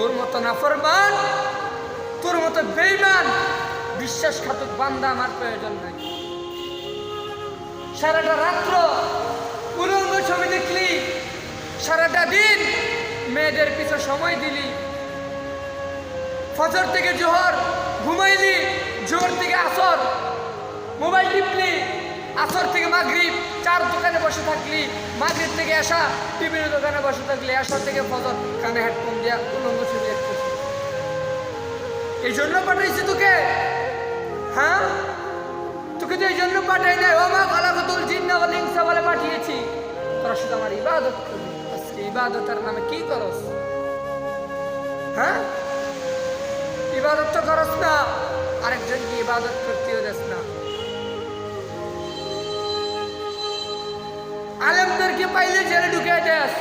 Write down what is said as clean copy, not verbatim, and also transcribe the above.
তোর মতো নাফরমান, তোর মতো বেঈমান বিশ্বাসঘাতক বান্দা আমার প্রয়োজন নাই। সারাটা রাত্র উলঙ্গ ছবি দেখলি, সারাটা দিন মেয়েদের পিছনে সময় দিলি, ফজর থেকে জোহর ঘুমাইলি, জোহর থেকে আসর মোবাইল টিপলি, আসর থেকে মাগরিব চার দোকানে বসে থাকলি, মাগরিব থেকে এসা টিভির দোকানে বসে থাকলি, আসর থেকে ফজর কানে হেডফোন দিয়া উলঙ্গ ছবি দেখছিস। এই জন্য পাঠাইছি তোকে? হ্যাঁ, তোকে তো এই জন্য পাঠাই নাই। ওমা খালাকাতুল জিন্না ওয়াল ইনসা বলে পাঠিয়েছি, তোরা শুধু আমার ইবাদত করবি। আজকে ইবাদতের নামে কি করস? হ্যাঁ, ইবাদত তো করস না, আরেকজনকে ইবাদত করতেও দেস না। আলেমদেরকে পাইলে জেলে ঢুকে দেস,